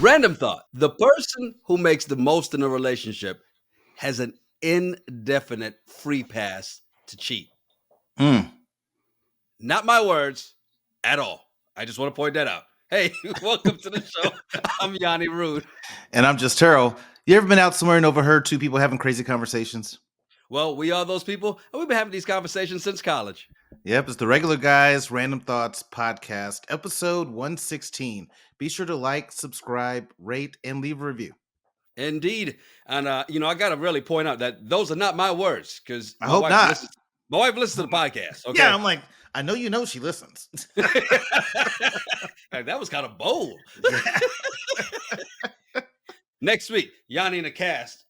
Random thought. The person who makes the most in a relationship has an indefinite free pass to cheat. Mm. Not my words at all. I just want to point that out. Hey, welcome to the show. I'm Yanni Rude. And I'm just Terrell. You ever been out somewhere and overheard two people having crazy conversations? Well, we are those people, and we've been having these conversations since college. Yep, it's the Regular Guys Random Thoughts Podcast, episode 116. Be sure to like, subscribe, rate, and leave a review. Indeed. And, I got to really point out that those are not my words because I hope not. My wife listens to the podcast. Okay. Yeah, I'm like, I know she listens. That was kind of bold. Next week, Yanni in the cast.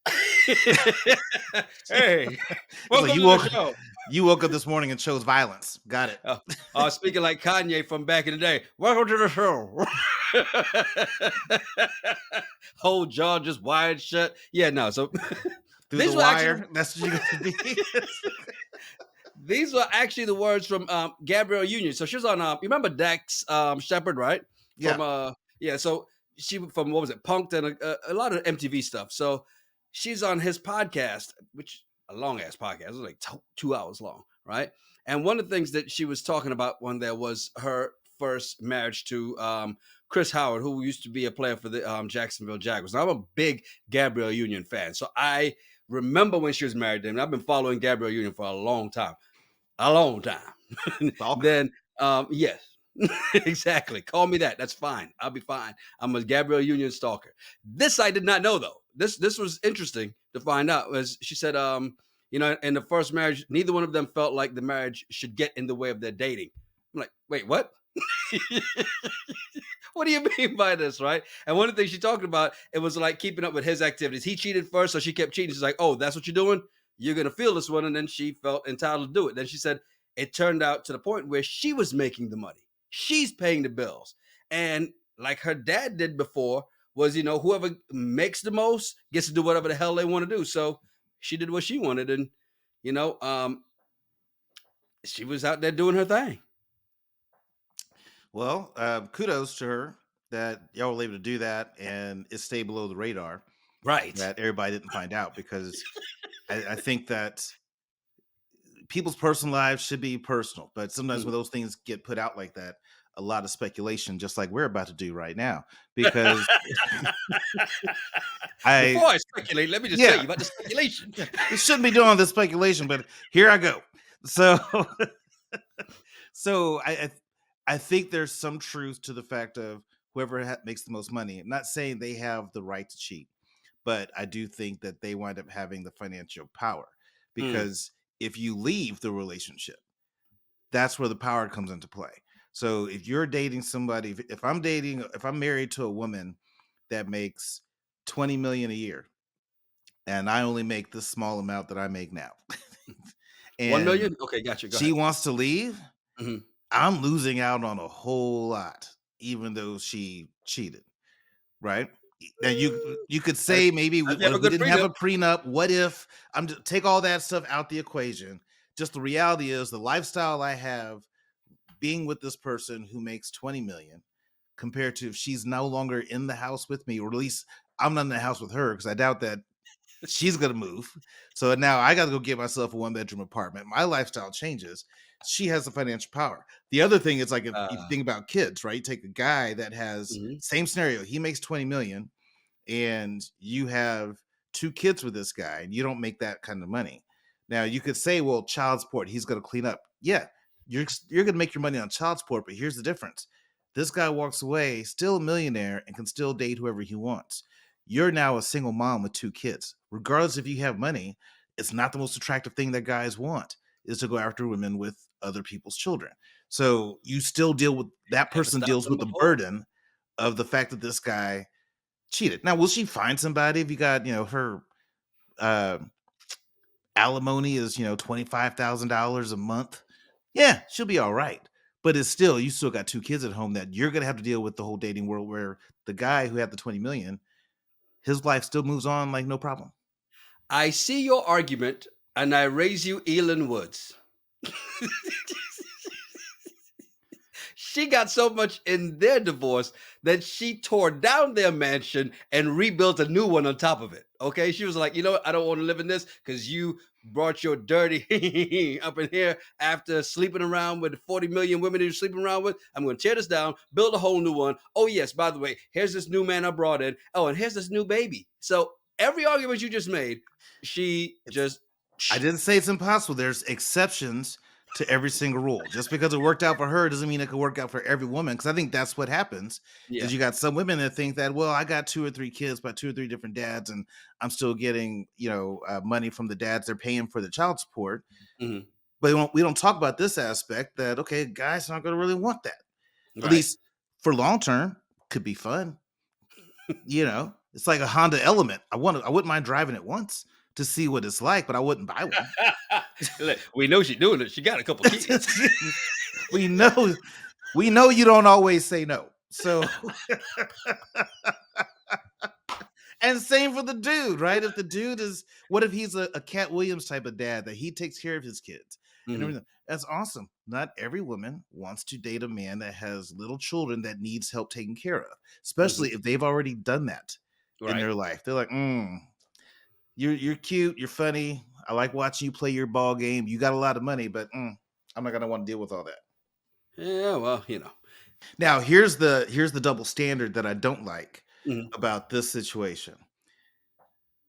Hey, welcome to the show. You woke up this morning and chose violence. Got it. Speaking like Kanye from back in the day. Welcome to the show. Whole jaw just wired shut. Yeah, no. So through the wire. That's what you're going to be. These were actually the words from Gabrielle Union. So she was on. You remember Dax Shepard, right? Yeah. So she from what was it? Punked and a lot of MTV stuff. So she's on his podcast, which a long ass podcast. It was like 2 hours long, right? And one of the things that she was talking about one there was her first marriage to Chris Howard, who used to be a player for the Jacksonville Jaguars. Now, I'm a big Gabrielle Union fan, so I remember when she was married to him. I've been following Gabrielle Union for a long time. Then, yes, exactly. Call me that. That's fine. I'll be fine. I'm a Gabrielle Union stalker. This I did not know though. This was interesting to find out. As she said, in the first marriage, neither one of them felt like the marriage should get in the way of their dating. I'm like, wait, what? What do you mean by this, right? And one of the things she talked about, it was like keeping up with his activities. He cheated first, so she kept cheating. She's like, oh, that's what you're doing? You're going to feel this one. And then she felt entitled to do it. Then she said it turned out to the point where she was making the money. She's paying the bills. And like her dad did before was, whoever makes the most gets to do whatever the hell they want to do. So she did what she wanted. And, she was out there doing her thing. Well, kudos to her that y'all were able to do that and it stayed below the radar. Right. That everybody didn't find out because I think that people's personal lives should be personal, but sometimes when those things get put out like that, a lot of speculation, just like we're about to do right now, because before I speculate, let me just tell you about the speculation. We shouldn't be doing this speculation, but here I go. So I think there's some truth to the fact of whoever makes the most money. I'm not saying they have the right to cheat, but I do think that they wind up having the financial power because if you leave the relationship, that's where the power comes into play. So if you're dating somebody, if I'm married to a woman that makes $20 million a year and I only make this small amount that I make now. And 1 million? Okay, gotcha. She wants to leave. Mm-hmm. I'm losing out on a whole lot, even though she cheated, right? Now you could say maybe we didn't have a prenup. What if take all that stuff out the equation? Just the reality is the lifestyle I have being with this person who makes 20 million compared to if she's no longer in the house with me, or at least I'm not in the house with her because I doubt that she's going to move. So now I got to go get myself a 1-bedroom apartment. My lifestyle changes. She has the financial power. The other thing is like if you think about kids, right? You take a guy that has same scenario. He makes 20 million and you have 2 kids with this guy and you don't make that kind of money. Now you could say, well, child support, he's going to clean up. Yeah, you're going to make your money on child support, but here's the difference. This guy walks away, still a millionaire and can still date whoever he wants. You're now a single mom with 2 kids. Regardless if you have money, it's not the most attractive thing that guys want is to go after women with other people's children. So you still deal with that person deals with the burden of the fact that this guy cheated. Now, will she find somebody if you got, her alimony is, $25,000 a month? Yeah, she'll be all right. But it's still, you still got 2 kids at home that you're going to have to deal with the whole dating world where the guy who had the 20 million, his life still moves on like no problem. I see your argument and I raise you Elin Woods. she got so much in their divorce that she tore down their mansion and rebuilt a new one on top of it. Okay. She was like, you know what? I don't want to live in this because you brought your dirty up in here after sleeping around with 40 million women you're sleeping around with. I'm going to tear this down, build a whole new one. Oh, yes. By the way, here's this new man I brought in. Oh, and here's this new baby. So every argument you just made, she It's just, I didn't say it's impossible. There's exceptions to every single rule. Just because it worked out for her doesn't mean it could work out for every woman. Because I think that's what happens. yeah. Is you got some women that think that, well, I got 2 or 3 kids by 2 or 3 different dads, and I'm still getting money from the dads. They're paying for the child support. Mhm. But we don't talk about this aspect that okay, guys not going to really want that. At Right. least for long term, could be fun. It's like a Honda Element. I wouldn't mind driving it once to see what it's like, but I wouldn't buy one. Look, we know she's doing it. She got a couple kids. we know we know you don't always say no. So and same for the dude, right? If the dude is what if he's a Cat Williams type of dad that he takes care of his kids and Mhm. everything? That's awesome. Not every woman wants to date a man that has little children that needs help taken care of, Mhm. especially if they've already done that in Right. their life. They're like, you're cute, you're funny. I like watching you play your ball game. You got a lot of money, but I'm not gonna want to deal with all that. Yeah, well, Now, here's the double standard that I don't like Mhm. about this situation.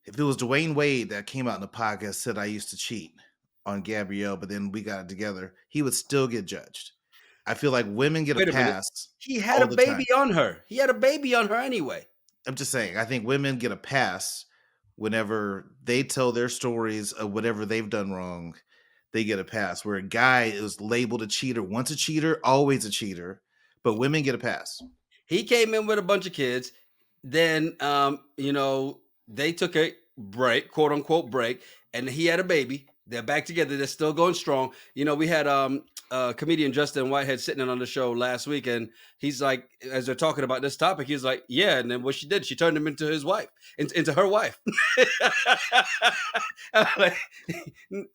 If it was Dwayne Wade that came out in the podcast said I used to cheat on Gabrielle, but then we got it together, he would still get judged. I feel like women get a Wait a minute. pass He had a all the time. baby on her. He had a baby on her anyway. I'm just saying, I think women get a pass whenever they tell their stories of whatever they've done wrong. They get a pass. Where a guy is labeled a cheater, once a cheater, always a cheater. But women get a pass. He came in with a bunch of kids. Then, they took a break, quote unquote break, and he had a baby. They're back together. They're still going strong. We had comedian Justin Whitehead sitting in on the show last week, and he's like, as they're talking about this topic, he's like, yeah. And then what she did, she turned him into his wife, into her wife. I'm like,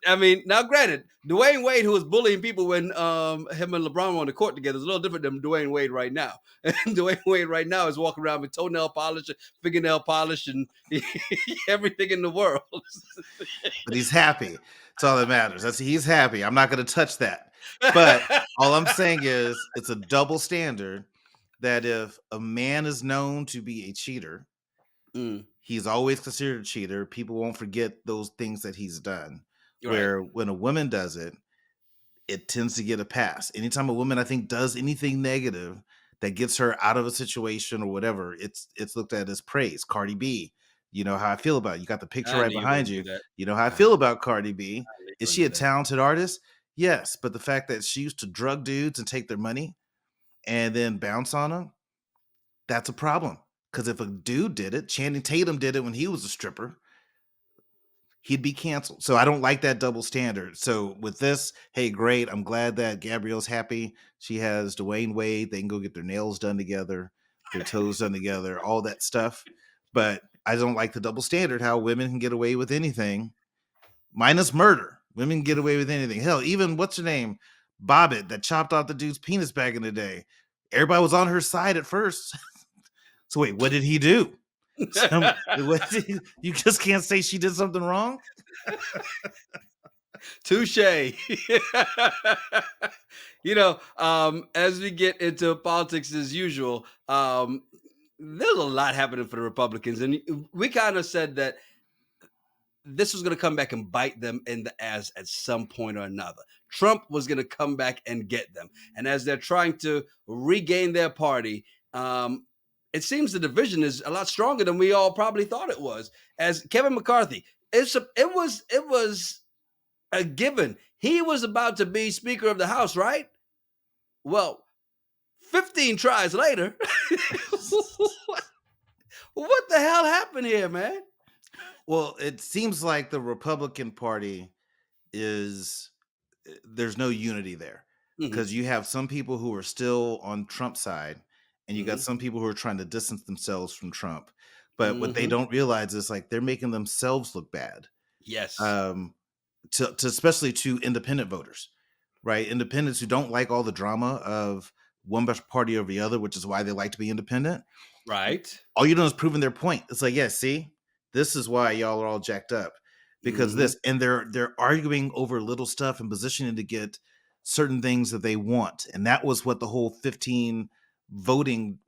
I mean, now granted, Dwayne Wade, who was bullying people when him and LeBron were on the court together, is a little different than Dwayne Wade right now. And Dwayne Wade right now is walking around with toenail polish, fingernail polish, and everything in the world. But he's happy. That's all that matters. He's happy. I'm not going to touch that. But all I'm saying is it's a double standard that if a man is known to be a cheater, Mm, he's always considered a cheater. People won't forget those things that he's done. right. Where when a woman does it, it tends to get a pass. Anytime a woman, I think, does anything negative that gets her out of a situation or whatever, it's looked at as praise. Cardi B, you know how I feel about it. You got the picture I right knew you were going behind to do you. that. You know how I I feel about Cardi B. knew you Is were she going a to do that. talented artist? Yes, but the fact that she used to drug dudes and take their money and then bounce on them, that's a problem. Because if a dude did it, Channing Tatum did it when he was a stripper, he'd be canceled. So I don't like that double standard. So with this, hey, great. I'm glad that Gabrielle's happy. She has Dwayne Wade. They can go get their nails done together, their toes done together, all that stuff. But I don't like the double standard, how women can get away with anything, minus murder. Women can get away with anything. Hell, even what's her name? Bobbitt that chopped off the dude's penis back in the day. Everybody was on her side at first. So wait, what did he do? You just can't say she did something wrong? Touche. As we get into politics as usual, there's a lot happening for the Republicans. And we kind of said that this was going to come back and bite them in the ass at some point or another. Trump was going to come back and get them. And as they're trying to regain their party, it seems the division is a lot stronger than we all probably thought it was. As Kevin McCarthy, it was a given. He was about to be Speaker of the House, right? Well, 15 tries later. What the hell happened here, man? Well, it seems like the Republican Party is there's no unity there Hmm. because you have some people who are still on Trump's side and you got Hmm. some people who are trying to distance themselves from Trump. But what they Hmm. don't realize is like they're making themselves look bad. Yes. Um to especially to independent voters, right? Independents who don't like all the drama of one party over the other, which is why they like to be independent. Right. All you're doing is proving their point. It's like, yeah, see, this is why y'all are all jacked up because Mm-hmm. this, and they're arguing over little stuff and positioning to get certain things that they want, and that was what the whole 15 voting,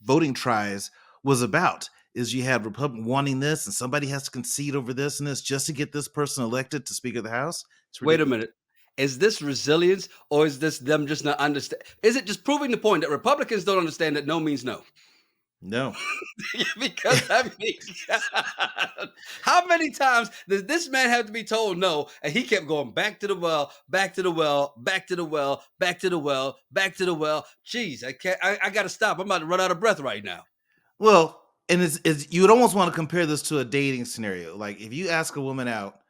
voting tries was about. Is you had Republican wanting this, and somebody has to concede over this and this just to get this person elected to Speaker of the House. It's Wait a ridiculous. minute. Is this resilience or is this them just not understand? Is it just proving the point that Republicans don't understand that no means no? No. Because I mean, how many times does this man have to be told no? And he kept going back to the well, back to the well, back to the well, back to the well, back to the well. Jeez, I can't. I got to stop. I'm about to run out of breath right now. Well, and it's you would almost want to compare this to a dating scenario. Like if you ask a woman out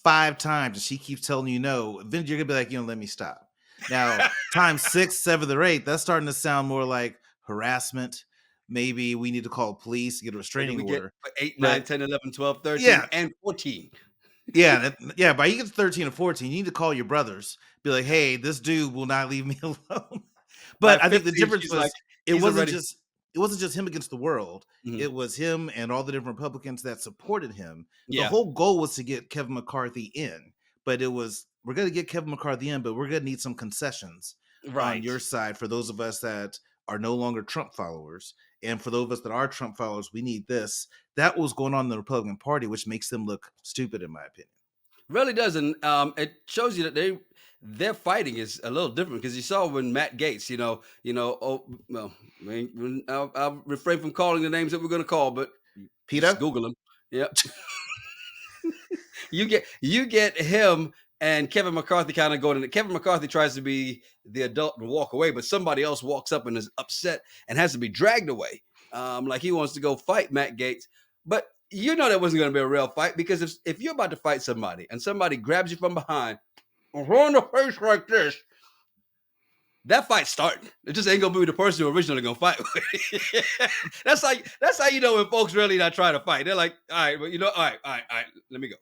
5 times and she keeps telling you no, then you're gonna be like, let me stop. Now, times 6, 7, or 8, that's starting to sound more like harassment. Maybe we need to call police, get a restraining We get order. 8, 9, But 10, 11, 12, 13, yeah, and 14. yeah. By you get to 13 or 14, you need to call your brothers. Be like, hey, this dude will not leave me alone. By But I think the 15, difference she's like, was it he's wasn't already. just it wasn't just him against the world. Mhm. It was him and all the different Republicans that supported him. The Yeah, whole goal was to get Kevin McCarthy in, but it was we're going to get Kevin McCarthy in, but we're going to need some concessions on right. your side for those of us that are no longer Trump followers, and for those of us that are Trump followers, we need this. That was going on in the Republican Party, which makes them look stupid, in my opinion. Really does, and it shows you that their fighting is a little different because you saw when Matt Gaetz, oh well, I'll refrain from calling the names that we're going to call, but just Peter. Google them. Yep, you get him and Kevin McCarthy kind of going. And Kevin McCarthy tries to be the adult and walk away, but somebody else walks up and is upset and has to be dragged away, like he wants to go fight Matt Gaetz, but that wasn't going to be a real fight because if you're about to fight somebody and somebody grabs you from behind and in the face like this, that fight's starting. It just ain't gonna be the person who originally gonna fight with. that's how you know when folks really not trying to fight. They're like, all right, well, all right, let me go.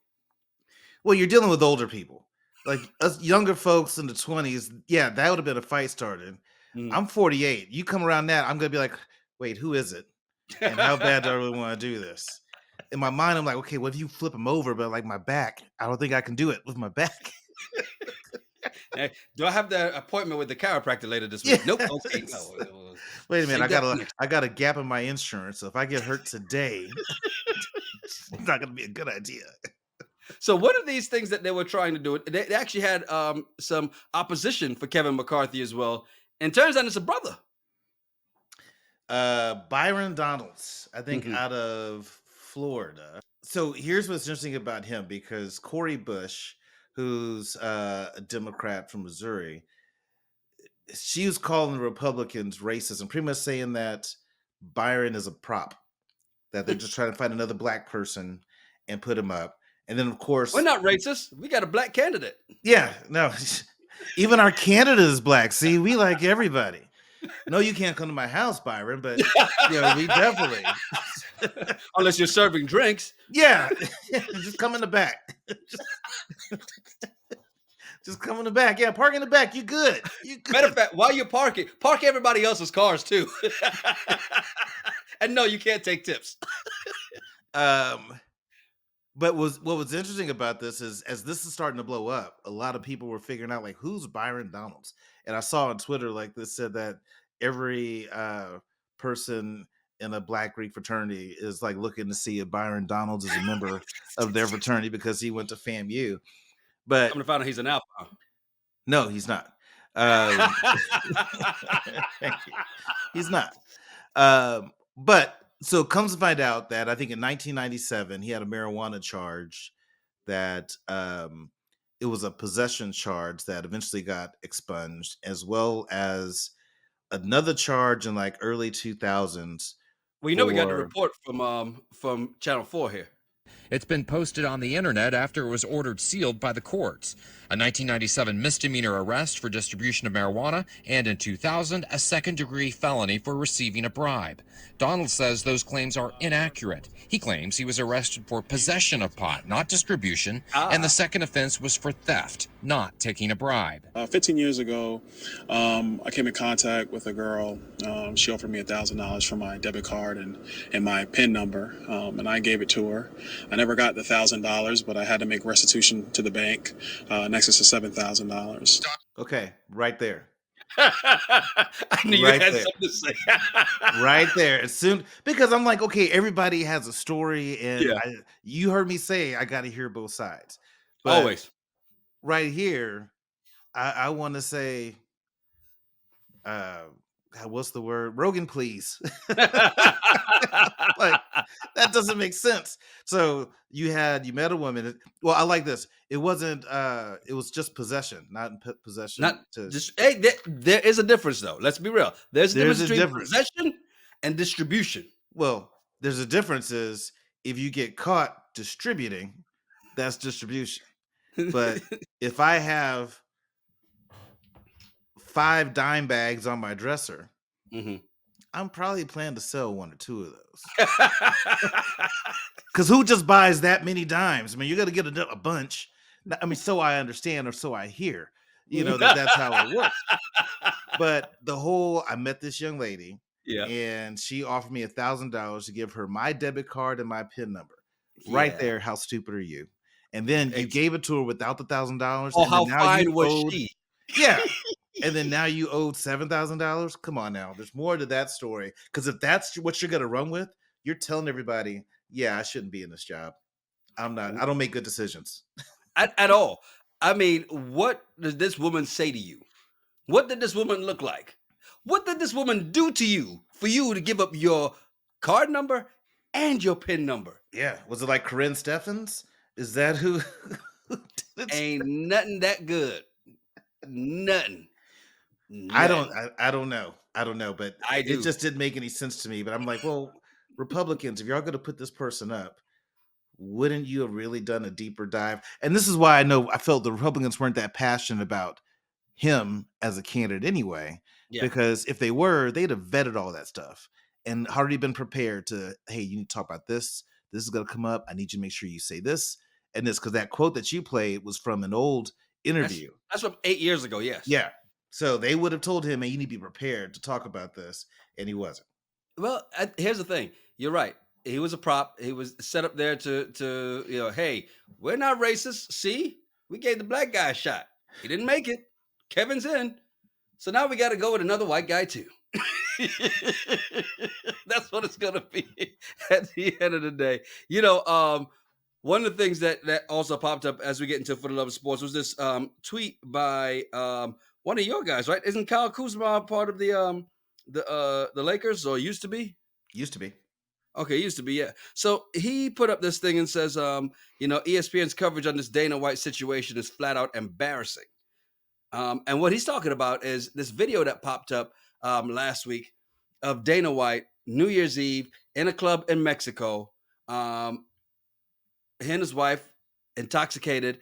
Well, you're dealing with older people, like us younger folks in the 20s. Yeah, that would have been a fight started. Mm. I'm 48. You come around that, I'm gonna be like, wait, who is it? And how bad do I really want to do this? In my mind, I'm like, okay, what if you flip him over? But like my back, I don't think I can do it with my back. Hey, do I have the appointment with the chiropractor later this Yeah. week? Nope. Okay, no. Wait a minute, Save that. I got a gap in my insurance. So if I get hurt today, it's not gonna be a good idea. So one of these things that they were trying to do, they actually had some opposition for Kevin McCarthy as well. And turns out it's a brother. Byron Donalds, I think Mhm. out of Florida. So here's what's interesting about him because Cori Bush, who's a Democrat from Missouri, she was calling the Republicans racist and pretty much saying that Byron is a prop, that they're just trying to find another black person and put him up. And then, of We're course, not racist. We got a black candidate. yeah, no, even our candidate is black. See, we like everybody. No, you can't come to my house, Byron, but we definitely. Unless you're serving drinks. Yeah, just come in the back. Just come in the back. Yeah, park in the back. You good. You good. Matter of fact, while you're parking, park everybody else's cars too. And no, you can't take tips. But what was interesting about this is as this is starting to blow up, a lot of people were figuring out like who's Byron Donalds. And I saw on Twitter like this said that every person in a Black Greek fraternity is like looking to see if Byron Donalds is a member of their fraternity because he went to FAMU. But I'm gonna find out he's an alpha. no, he's not. Thank you. He's not. But so it comes to find out that I think in 1997 he had a marijuana charge that it was a possession charge that eventually got expunged, as well as another charge in like early 2000s Well, we got the for report from Channel 4 here. It's been posted on the internet after it was ordered sealed by the courts. A 1997 misdemeanor arrest for distribution of marijuana, and in 2000, a second-degree felony for receiving a bribe. Donald says those claims are inaccurate. He claims he was arrested for possession of pot, not distribution, and the second offense was for theft. not taking a bribe. 15 years ago, I came in contact with a girl. She offered me $1,000 for my debit card and my PIN number, and I gave it to her. I never got the $1,000, but I had to make restitution to the bank, in excess of $7,000. Okay, right there. I knew you had something to say. Right there. As soon because I'm like, okay, everybody has a story, and you heard me say I got to hear both sides. But always. Right here, I want to say, what's the word? Rogan, please. Like, that doesn't make sense. So you met a woman. Well, I like this. It wasn't. It was just possession, not possession. Not just. Hey, there is a difference, though. Let's be real. There's a difference between possession and distribution. Well, there's a difference. Is if you get caught distributing, that's distribution. But if I have 5 dime bags on my dresser, I'm probably planning to sell 1 or 2 of those. Because who just buys that many dimes? I mean, you got to get a bunch. I mean, so I understand, or so I hear, that's how it works. But I met this young lady, and she offered me $1,000 to give her my debit card and my PIN number. Right there, how stupid are you? And then you gave it to her without the $1,000. Oh, how fine was she? Yeah. And then now you owed $7,000. Come on now. There's more to that story. Because if that's what you're going to run with, you're telling everybody, yeah, I shouldn't be in this job. I'm not. I don't make good decisions. At all. I mean, what did this woman say to you? What did this woman look like? What did this woman do to you for you to give up your card number and your PIN number? Yeah. Was it like Corinne Steffens? Is that who? Ain't nothing that good. Nothing. I don't know. I don't know, but I do. It just didn't make any sense to me. But I'm like, well, Republicans, if y'all going to put this person up, wouldn't you have really done a deeper dive? And this is why I felt the Republicans weren't that passionate about him as a candidate anyway. Yeah. Because if they were, they'd have vetted all that stuff and already been prepared to, hey, you need to talk about this. This is going to come up. I need you to make sure you say this and this, because that quote that you played was from an old interview. That's from 8 years ago. Yes. Yeah. So they would have told him, hey, you need to be prepared to talk about this. And he wasn't. Well, here's the thing. You're right. He was a prop. He was set up there to hey, we're not racist. See, we gave the black guy a shot. He didn't make it. Kevin's in. So now we got to go with another white guy too. That's what it's going to be at the end of the day. One of the things that also popped up as we get into For the Love of Sports was this tweet by one of your guys, right? Isn't Kyle Kuzma part of the Lakers, or used to be? Used to be. Okay, used to be, yeah. So he put up this thing and says, ESPN's coverage on this Dana White situation is flat out embarrassing. And what he's talking about is this video that popped up last week of Dana White, New Year's Eve, in a club in Mexico. He and his wife, intoxicated.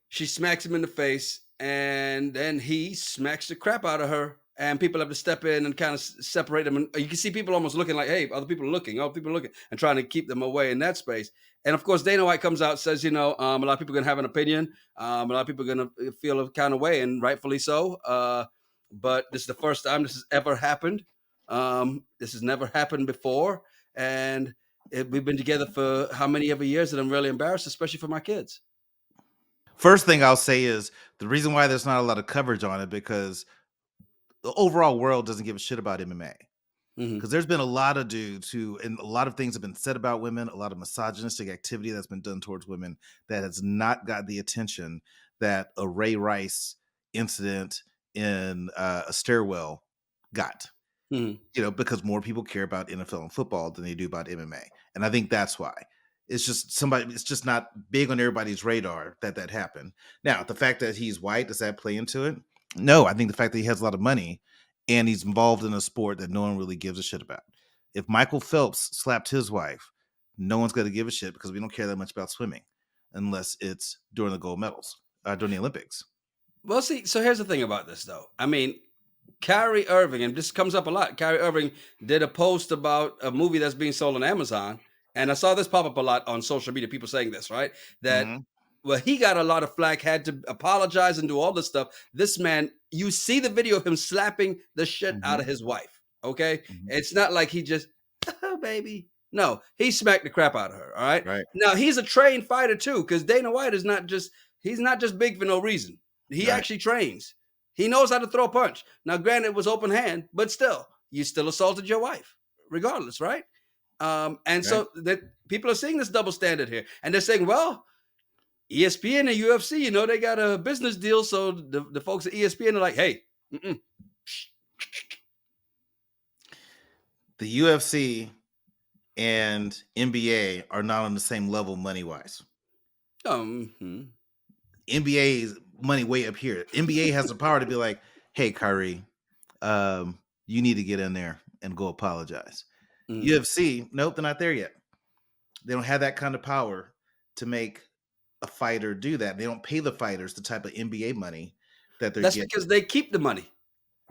She smacks him in the face, and then he smacks the crap out of her. And people have to step in and kind of separate them. And you can see people almost looking like, hey, other people are looking, and trying to keep them away in that space. And of course, Dana White comes out, says, a lot of people are going to have an opinion. A lot of people are going to feel a kind of way, and rightfully so. But this is the first time this has ever happened. This has never happened before. And we've been together for how many ever years that I'm really embarrassed, especially for my kids. First thing I'll say is the reason why there's not a lot of coverage on it, because the overall world doesn't give a shit about MMA. Because there's been a lot of dudes and a lot of things have been said about women, a lot of misogynistic activity that's been done towards women that has not got the attention that a Ray Rice incident in a stairwell got. Because more people care about NFL and football than they do about MMA. And I think that's why. It's just not big on everybody's radar that happened. Now, the fact that he's white, does that play into it? No, I think the fact that he has a lot of money and he's involved in a sport that no one really gives a shit about. If Michael Phelps slapped his wife, no one's going to give a shit because we don't care that much about swimming unless it's during the gold medals, during the Olympics. Well, see, so here's the thing about this, though. I mean, Kyrie Irving, and this comes up a lot, Kyrie Irving did a post about a movie that's being sold on Amazon. And I saw this pop up a lot on social media, people saying this, right? That Well, he got a lot of flack, had to apologize and do all this stuff. This man, you see the video of him slapping the shit out of his wife. Okay. It's not like he just, oh, baby. No, he smacked the crap out of her. All right. Right. Now he's a trained fighter too, because Dana White is not just, he's not just big for no reason. He actually trains. He knows how to throw a punch. Now, granted, it was open hand, but still, you still assaulted your wife, regardless, right? So that people are seeing this double standard here, and they're saying, well, ESPN and UFC, you know, they got a business deal. So the folks at ESPN are like, hey, the UFC and NBA are not on the same level money wise. NBA's money way up here. NBA has the power to be like, hey, Kyrie, you need to get in there and go apologize. UFC, nope, they're not there yet. They don't have that kind of power to make a fighter do that. They don't pay the fighters the type of NBA money that they're getting. That's because they keep the money.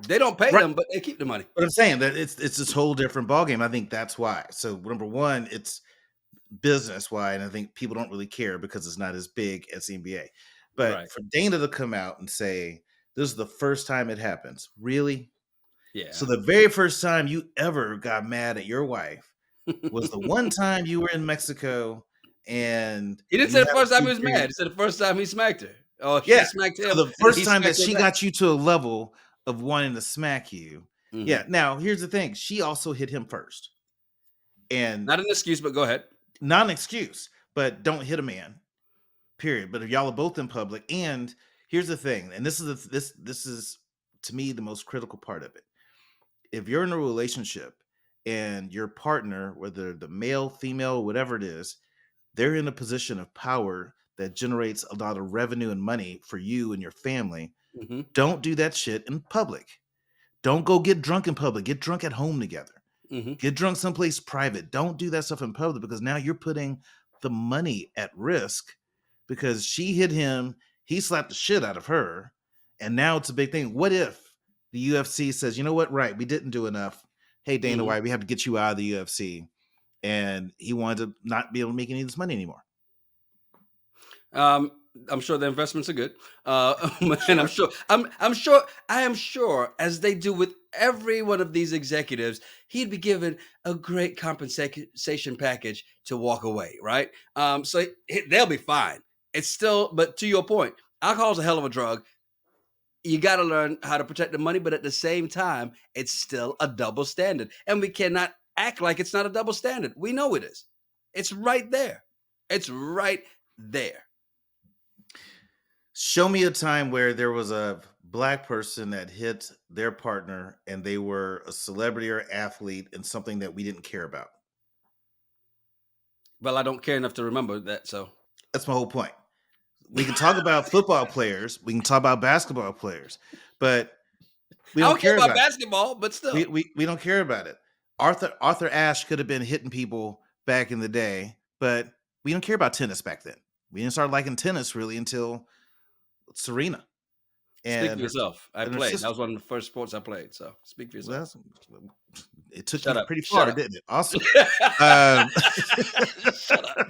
They don't pay them, but they keep the money. But I'm saying that it's this whole different ballgame. I think that's why. So number one, it's business wide, and I think people don't really care because it's not as big as the NBA. But for Dana to come out and say, this is the first time it happens. Really? Yeah. So the very first time you ever got mad at your wife was the one time you were in Mexico, and he didn't say the first time he was mad. He said the first time he smacked her. Oh, she smacked him. So the first time that she got you to a level of wanting to smack you. Yeah. Now, here's the thing. She also hit him first. And not an excuse, but go ahead. Not an excuse, but don't hit a man. Period. But if y'all are both in public, and here's the thing, and this is to me the most critical part of it. If you're in a relationship and your partner, whether the male, female, whatever it is, they're in a position of power that generates a lot of revenue and money for you and your family. Don't do that shit in public. Don't go get drunk in public. Get drunk at home together. Get drunk someplace private. Don't do that stuff in public, because now you're putting the money at risk, because she hit him, he slapped the shit out of her, and now it's a big thing. What if the UFC says, you know what, right, we didn't do enough. Hey, Dana White, we have to get you out of the UFC. And he wanted to not be able to make any of this money anymore. I'm sure the investments are good. And I am sure, as they do with every one of these executives, he'd be given a great compensation package to walk away, right? So they'll be fine. It's still, but to your point, alcohol is a hell of a drug. You got to learn how to protect the money, but at the same time, it's still a double standard. And we cannot act like it's not a double standard. We know it is. It's right there. It's right there. Show me a time where there was a black person that hit their partner and they were a celebrity or athlete in something that we didn't care about. Well, I don't care enough to remember that, so. That's my whole point. We can talk about football players. We can talk about basketball players, but we don't care about basketball, but still. We don't care about it. Arthur Ashe could have been hitting people back in the day, but we don't care about tennis back then. We didn't start liking tennis really until Serena. Speak for yourself. I played. That was one of the first sports I played. So speak for yourself. It took you pretty far, didn't it? Awesome. Shut up.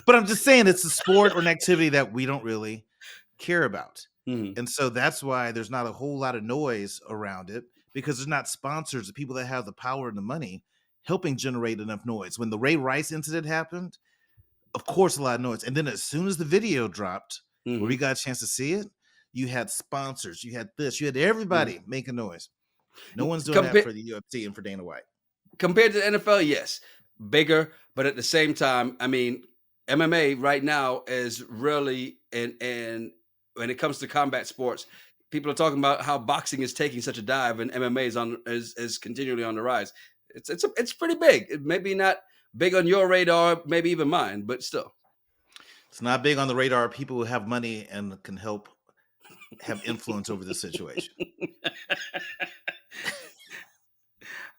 But I'm just saying, it's a sport or an activity that we don't really care about. And so that's why there's not a whole lot of noise around it, because there's not sponsors, the people that have the power and the money helping generate enough noise. When the Ray Rice incident happened, of course, a lot of noise. And then as soon as the video dropped, where we got a chance to see it, you had sponsors, you had this, you had everybody making noise. No one's doing that for the UFC and for Dana White. Compared to the NFL, yes, bigger, but at the same time, I mean, MMA right now is really, and when it comes to combat sports, people are talking about how boxing is taking such a dive and MMA is continually on the rise. It's pretty big. It may be not big on your radar, maybe even mine, but still. It's not big on the radar of people who have money and can help have influence over the situation.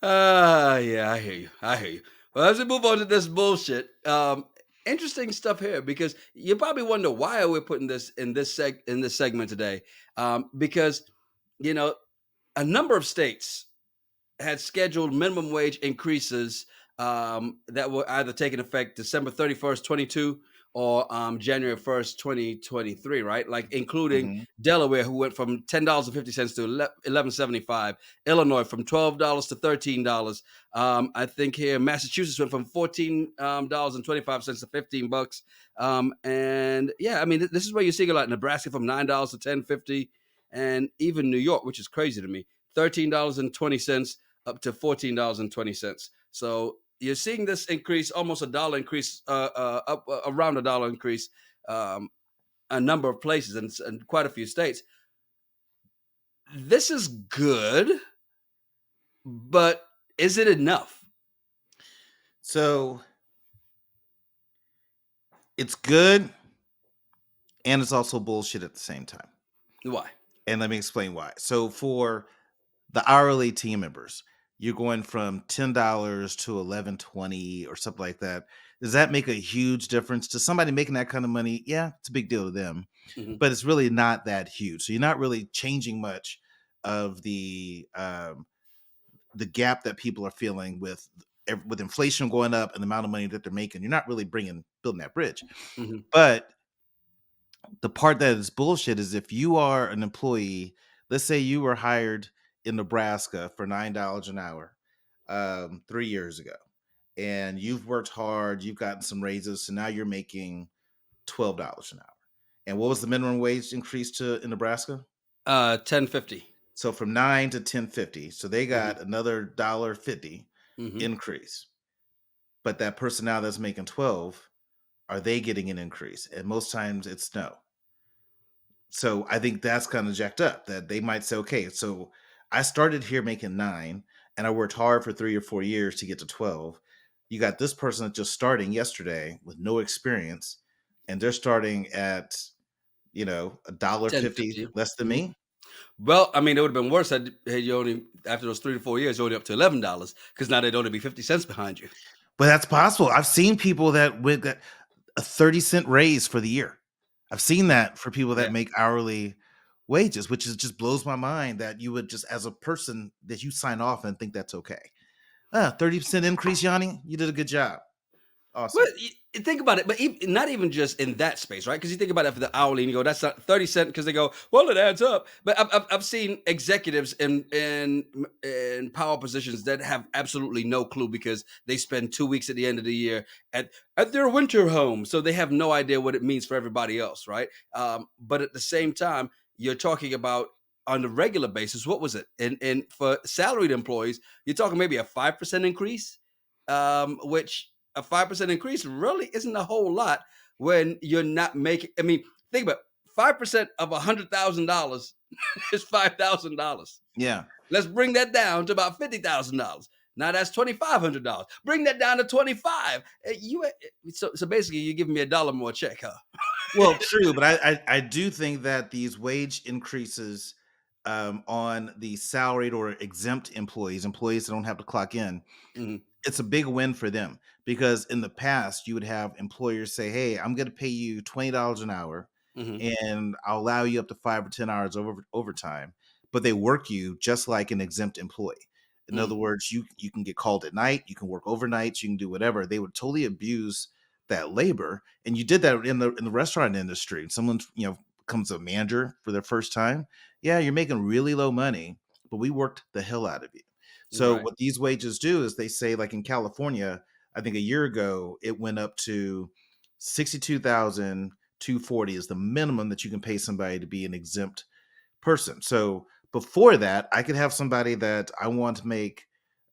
Yeah, I hear you. Well, as we move on to this bullshit, interesting stuff here, because you probably wonder why we're putting this in this segment today. Because, you know, a number of states had scheduled minimum wage increases that were either taking effect December 31st, 22, or January 1st, 2023, right? Like including Mhm. Delaware, who went from $10.50 to $11.75, Illinois from $12 to $13. I think here Massachusetts went from $14.25 to $15. And yeah, I mean, this is where you're seeing a lot. Nebraska from $9 to $10.50, and even New York, which is crazy to me, $13.20 up to $14.20. So you're seeing this increase, almost $1 increase, up around $1 increase, a number of places and quite a few states. This is good, but is it enough? So it's good, and it's also bullshit at the same time. Why? And let me explain why. So for the hourly team members, you're going from $10 to $11.20 or something like that. Does that make a huge difference to somebody making that kind of money? Yeah, it's a big deal to them, Mhm. but it's really not that huge. So you're not really changing much of the gap that people are feeling with inflation going up and the amount of money that they're making. You're not really building that bridge. Mhm. But the part that is bullshit is if you are an employee, let's say you were hired in Nebraska for $9 an hour 3 years ago, and you've worked hard, you've gotten some raises, so now you're making $12 an hour. And what was the minimum wage increase to in Nebraska? 10.50. So from 9 to 10.50. So they Mhm. got another $1.50 Mhm. increase. But that person now that's making 12, are they getting an increase? And most times it's no. So I think that's kind of jacked up that they might say, okay, so I started here making 9 and I worked hard for 3 or 4 years to get to 12. You got this person that's just starting yesterday with no experience, and they're starting at, $1.50 10.50. less than Mhm. me. Well, I mean, it would have been worse had you only, after those 3 to 4 years, you're only up to $11, because now they'd only be 50 cents behind you. But that's possible. I've seen people that with that a 30-cent raise for the year. I've seen Mhm. that for people that Yeah. make hourly wages, which is just blows my mind that you would just as a person that you sign off and think that's okay. 30% increase, Yanni. You did a good job. Well, Awesome. think about it, but not even just in that space, right? Because you think about it for the hourly, and you go, "That's not 30 cents," because they go, "Well, it adds up." But I've seen executives in power positions that have absolutely no clue, because they spend 2 weeks at the end of the year at their winter home, so they have no idea what it means for everybody else, right? But at the same time, you're talking about, on a regular basis, what was it? And for salaried employees, you're talking maybe a 5% increase, which a 5% increase really isn't a whole lot when you're not making. I mean, think about 5% of $100,000 is $5,000. Yeah. Let's bring that down to about $50,000. Now that's $2,500. Bring that down to 25. So basically, you're giving me $1 more check, huh? Well, true, but I do think that these wage increases on the salaried or exempt employees that don't have to clock in, Mhm. it's a big win for them because in the past you would have employers say, "Hey, I'm going to pay you $20 an hour, Mhm. and I'll allow you up to 5 or 10 hours overtime," but they work you just like an exempt employee. In Mhm. other words, you can get called at night, you can work overnights, you can do whatever. They would totally abuse that labor, and you did that in the restaurant industry. Someone becomes a manager for their first time. Yeah, you're making really low money, but we worked the hell out of you. So Right. what these wages do is they say, like in California, I think a year ago it went up to 62,240 is the minimum that you can pay somebody to be an exempt person. So before that, I could have somebody that I want to make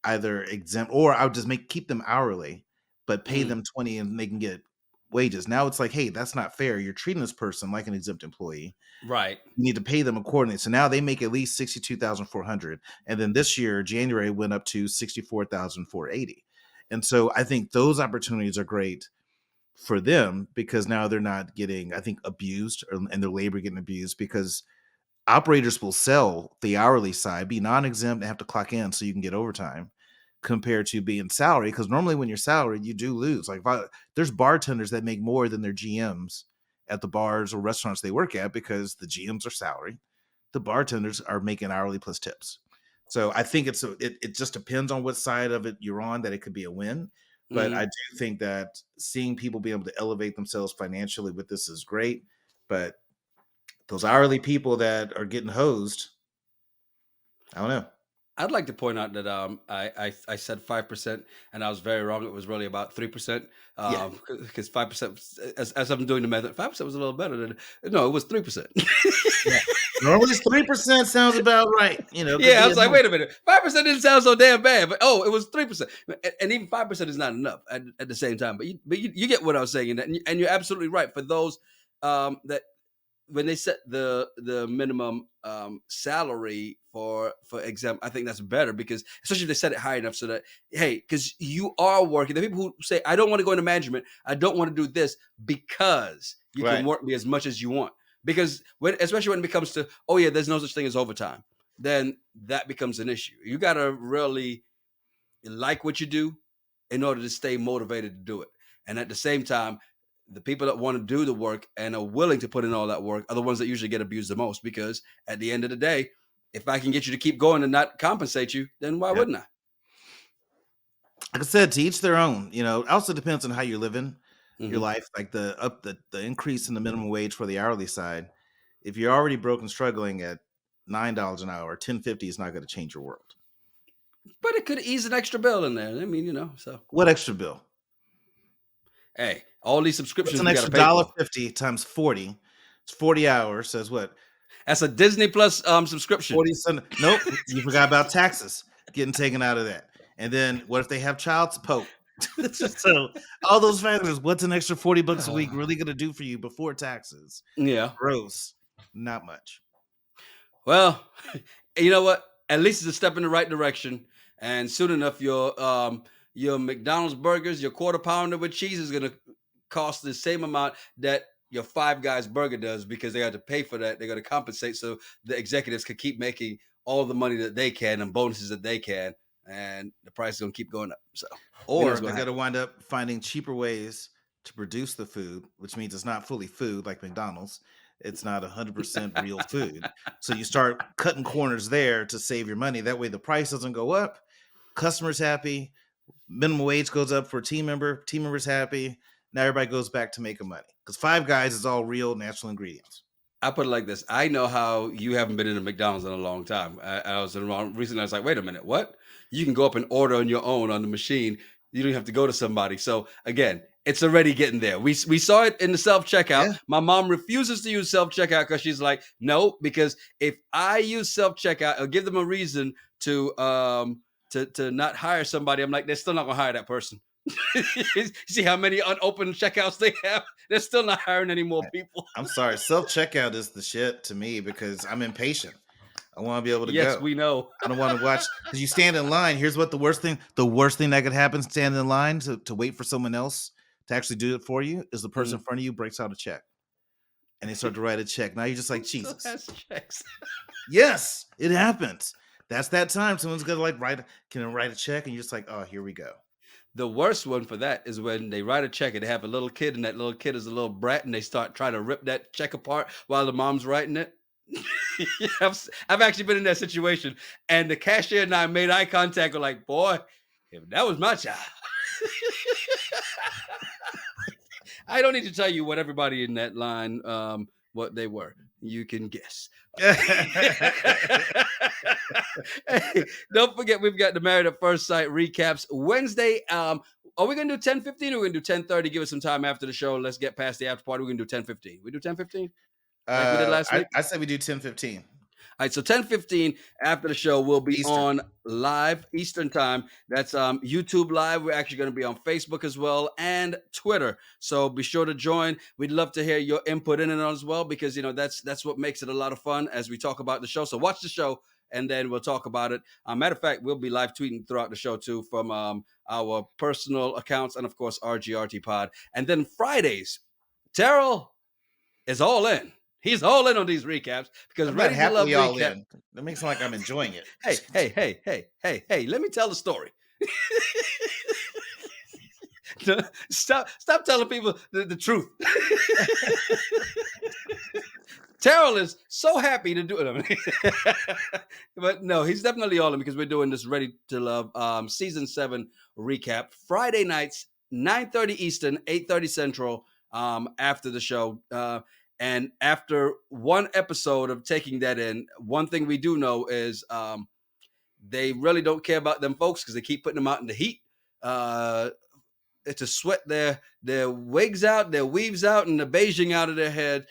either exempt or I would just keep them hourly, but pay Mhm. them 20 and they can get wages. Now it's like, hey, that's not fair. You're treating this person like an exempt employee. Right. You need to pay them accordingly. So now they make at least 62,400. And then this year, January went up to 64,480. And so I think those opportunities are great for them because now they're not getting, I think, abused and their labor getting abused because operators will sell the hourly side, be non-exempt and have to clock in so you can get overtime compared to being salary. Because normally when you're salaried, you do lose. Like there's bartenders that make more than their GMs at the bars or restaurants they work at because the GMs are salary. The bartenders are making hourly plus tips. So I think it just depends on what side of it you're on that it could be a win. But I do think that seeing people be able to elevate themselves financially with this is great. But those hourly people that are getting hosed, I don't know. I'd like to point out that I said 5%, and I was very wrong. It was really about 3%. Because 5%, as I'm doing the math, 5% was a little better than it was 3%. Yeah. Normally, 3% sounds about right. Yeah, I was like, wait a minute, 5% didn't sound so damn bad, but it was 3%, and even 5% is not enough at the same time. But you get what I was saying, and you're absolutely right. For those that when they set the minimum salary for example, I think that's better, because especially if they set it high enough so that, hey, because you are working. The people who say, I don't want to go into management, I don't want to do this, because you can work me as much as you want. Because especially when it becomes to, oh yeah, there's no such thing as overtime, then that becomes an issue. You got to really like what you do in order to stay motivated to do it. And at the same time, the people that want to do the work and are willing to put in all that work are the ones that usually get abused the most, because at the end of the day, if I can get you to keep going and not compensate you, then why wouldn't I? Like I said, to each their own. It also depends on how you're living your life. Like the increase in the minimum wage for the hourly side. If you're already broke and struggling at $9 an hour, $10.50 is not going to change your world. But it could ease an extra bill in there. I mean, so what extra bill? Hey, all these subscriptions. It's an extra $1.50 times 40. It's 40 hours. Says what? That's a Disney Plus subscription. 40 cents. Nope, you forgot about taxes getting taken out of that. And then what if they have child support? So all those factors. What's an extra $40 a week really going to do for you before taxes? Yeah, gross. Not much. Well, you know what? At least it's a step in the right direction. And soon enough, your McDonald's burgers, your quarter pounder with cheese is going to cost the same amount that your Five Guys burger does, because they have to pay for that. They're going to compensate so the executives can keep making all the money that they can and bonuses that they can, and the price is going to keep going up. So, or they're going to wind up finding cheaper ways to produce the food, which means it's not fully food like McDonald's. It's not 100% real food. So you start cutting corners there to save your money. That way the price doesn't go up. Customers happy. Minimum wage goes up for a team member. Team members happy. Now everybody goes back to making money, because Five Guys is all real natural ingredients. I put it like this. I know how you haven't been in a McDonald's in a long time. I was in the wrong recently. I was like, wait a minute, what? You can go up and order on your own on the machine. You don't have to go to somebody. So again, it's already getting there. We saw it in the self-checkout. Yeah. My mom refuses to use self-checkout because she's like, no, because if I use self-checkout, I'll give them a reason to not hire somebody. I'm like, they're still not gonna hire that person. See how many unopened checkouts they have? They're still not hiring any more people. I'm sorry. Self-checkout is the shit to me, because I'm impatient. I want to be able to go. Yes, we know. I don't want to watch, because you stand in line. Here's what the worst thing that could happen, standing in line to wait for someone else to actually do it for you, is the person in front of you breaks out a check. And they start to write a check. Now you're just like, Jesus. Checks. Yes, it happens. That's that time. Someone's going to write a check, and you're just like, oh, here we go. The worst one for that is when they write a check and they have a little kid, and that little kid is a little brat, and they start trying to rip that check apart while the mom's writing it. I've actually been in that situation, and the cashier and I made eye contact. We're like, boy, if that was my child. I don't need to tell you what everybody in that line, what they were. You can guess. Hey, don't forget, we've got the Married at First Sight recaps Wednesday. Are we gonna do 10:15 or we're gonna do 10:30? Give us some time after the show. Let's get past the after party. We're gonna do 10:15. We do 10:15? Like we did last week? I said we do 10:15. All right, so 10:15 after the show, we'll be on live Eastern time. That's YouTube live. We're actually going to be on Facebook as well, and Twitter. So be sure to join. We'd love to hear your input in it as well, because that's what makes it a lot of fun as we talk about the show. So watch the show, and then we'll talk about it. Matter of fact, we'll be live tweeting throughout the show too, from our personal accounts, and of course RGRT Pod. And then Fridays, Terrell is all in. He's all in on these recaps, because I'm not happily all in. That makes it like I'm enjoying it. Hey, let me tell the story. Stop telling people the truth. Terrell is so happy to do it. But no, he's definitely all in because we're doing this Ready to Love season 7 recap Friday nights, 9:30 Eastern, 8:30 Central. After the show, and after one episode of taking that in, one thing we do know is they really don't care about them folks because they keep putting them out in the heat. To sweat their wigs out, their weaves out, and the Beijing out of their head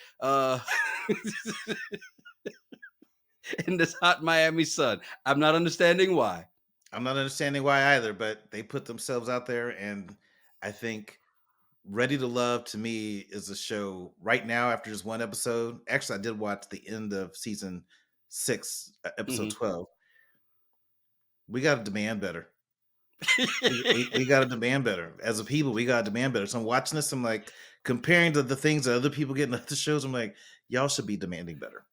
in this hot Miami sun. I'm not understanding why. I'm not understanding why either, but they put themselves out there, and I think Ready to Love to me is a show right now after just one episode. Actually, I did watch the end of season 6, episode 12. We got to demand better. we got to demand better. As a people, we got to demand better. So I'm watching this, I'm like, comparing to the things that other people get in other shows, I'm like, y'all should be demanding better.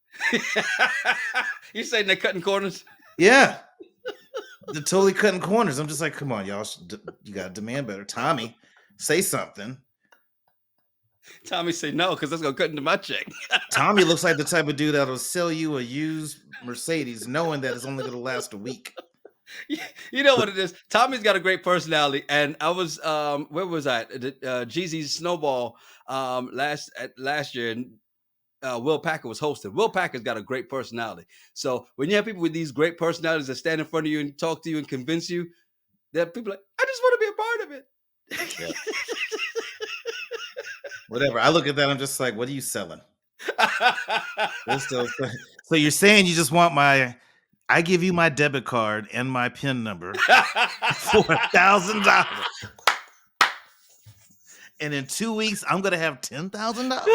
You saying they're cutting corners? Yeah. They're totally cutting corners. I'm just like, come on, y'all. You got to demand better. Tommy, say something. Tommy say no, because that's going to cut into my check. Tommy looks like the type of dude that'll sell you a used Mercedes knowing that it's only going to last a week. You know what it is? Tommy's got a great personality. And I was, where was I? Jeezy's Snowball last year. And Will Packer was hosting. Will Packer's got a great personality. So when you have people with these great personalities that stand in front of you and talk to you and convince you, that people are like, I just want to be a part of it. Yeah. Whatever. I look at that, I'm just like, what are you selling? So you're saying you just want I give you my debit card and my PIN number for $1,000. And in 2 weeks, I'm going to have $10,000.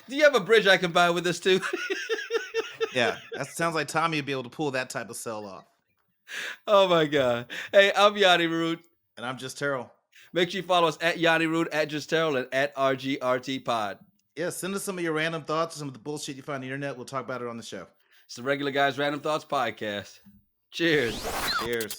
Do you have a bridge I can buy with this too? Yeah, that sounds like Tommy would be able to pull that type of sell off. Oh my God. Hey, I'm Yanni Rude. And I'm Just Terrell. Make sure you follow us at Yanni Rude, at Just Terrell, and at RGRT Pod. Yeah, send us some of your random thoughts, some of the bullshit you find on the internet. We'll talk about it on the show. It's the Regular Guys Random Thoughts Podcast. Cheers. Cheers.